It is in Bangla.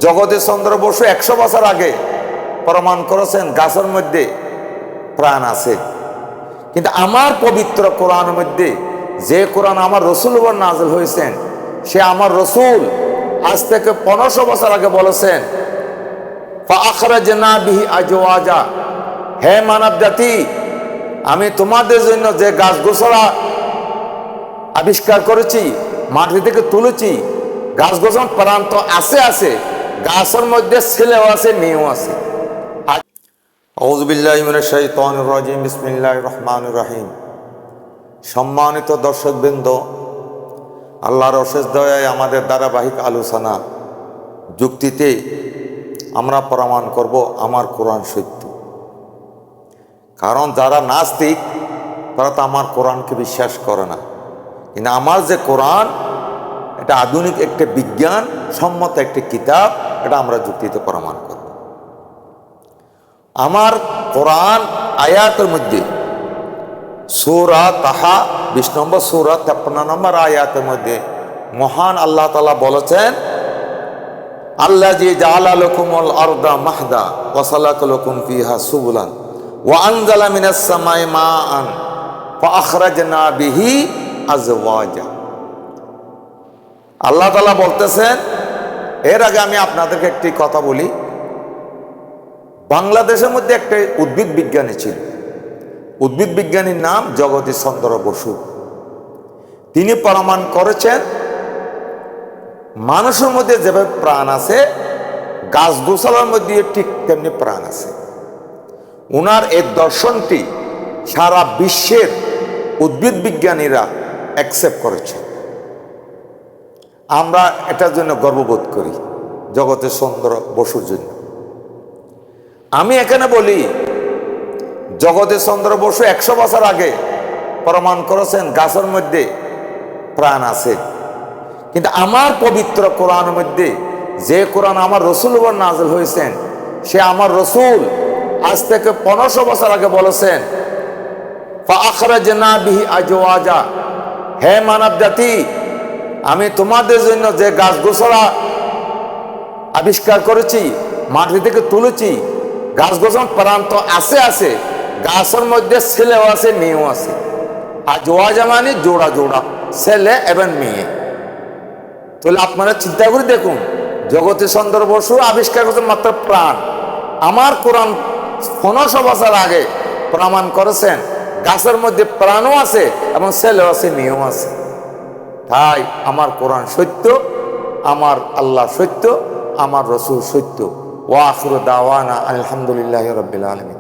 জগদীশ চন্দ্র বসু 100 বছর আগে প্রমাণ করেছেন গাছের মধ্যে প্রাণ আছে। কিন্তু আমার পবিত্র কোরআনের মধ্যে যে কোরআন আমার রসুল উপর নাযিল হয়েছেন, সে আমার রসুল আজ থেকে 1500 বছর আগে বলেছেন, ফাআখরাজনা বিহি আজওয়াজা, হে মানব জাতি, আমি তোমাদের জন্য যে গাছগোছলা আবিষ্কার করেছি, মাটি থেকে তুলেছি। গাছগোছলা প্রাণ তো আছে, গাছের মধ্যে ছেলেও আছে, মেয়েও আছে। আউযু বিল্লাহি মিনাশ শাইতানির রাজিম, বিসমিল্লাহির রহমানির রহিম। সম্মানিত দর্শকবৃন্দ, আল্লাহর অশেষ দয়ায় আমাদের ধারাবাহিক আলোচনা যুক্তিতে আমরা প্রমাণ করব আমার কোরআন সত্য। কারণ যারা নাস্তিক তারা তো আমার কোরআনকে বিশ্বাস করে না, কিন্তু আমার যে কোরআন, এটা আধুনিক একটা বিজ্ঞান সম্মত একটি কিতাব, এটা আমরা যুক্তিতে প্রমাণ করব। আমার কোরআন আয়াতের মধ্যে সূরা তাহা 20 নম্বর সূরা 53 নম্বর আয়াতের মধ্যে মহান আল্লাহ তাআলা বলেছেন, আল্লাযী জাআলা লাকুমুল আরদা মাহদা ওয়া সালাকা লাকুম ফিহা সুবুলান ওয়া আনজালা মিনাস সামাই মাআন ফাআখরাজনা বিহি আজওয়াজা। আল্লাহ তাআলা বলতেছেন, এর আগে আমি আপনাদেরকে একটি কথা বলি। বাংলাদেশের মধ্যে একটা উদ্ভিদ বিজ্ঞানী ছিল, উদ্ভিদ বিজ্ঞানীর নাম জগদীশ চন্দ্র বসু। তিনি প্রমাণ করেছেন মানুষের মধ্যে যেভাবে প্রাণ আছে, গাছগোছালার মধ্যে ঠিক তেমনি প্রাণ আছে। ওনার এই দর্শনটি সারা বিশ্বের উদ্ভিদ বিজ্ঞানীরা অ্যাকসেপ্ট করেছে। আমরা এটার জন্য গর্ববোধ করি, জগদীশ চন্দ্র বসুর জন্য। আমি এখানে বলি, জগদীশ চন্দ্র বসু 100 বছর আগে প্রমাণ করেছেন গাছের মধ্যে প্রাণ আছে। কিন্তু আমার পবিত্র কোরআনের মধ্যে যে কোরআন আমার রসুল উপর নাযিল হয়েছেন, সে আমার রসুল আজ থেকে 1500 বছর আগে বলেছেন, ফাআখরাজনা বিহি আজওয়াজা, হে মানব জাতি, আমি তোমাদের জন্য যে গাছগোছলা আবিষ্কার করেছি, মাটি থেকে তুলেছি। গাছগোছলা প্রাণ তো আছে, গাছের মধ্যে ছেলেও আছে, মেয়েও আছে। আজওয়াজা মানে জোড়া জোড়া, ছেলে এবং মেয়ে। তাহলে আপনারা চিন্তা করে দেখুন, জগদীশ চন্দ্র বসু আবিষ্কার করেছেন মাত্র প্রাণ। আমার কোরআন 1500 বছর আগে প্রমাণ করেছেন গাছের মধ্যে প্রাণও আছে এবং ছেলেও আছে, মেয়েও আছে। তাই আমার কোরআন সত্য, আমার আল্লাহ সত্য, আমার রসুল সত্য। ওয়া আখিরু দাওয়ানা আলহামদুলিল্লাহি রাব্বিল আলামিন।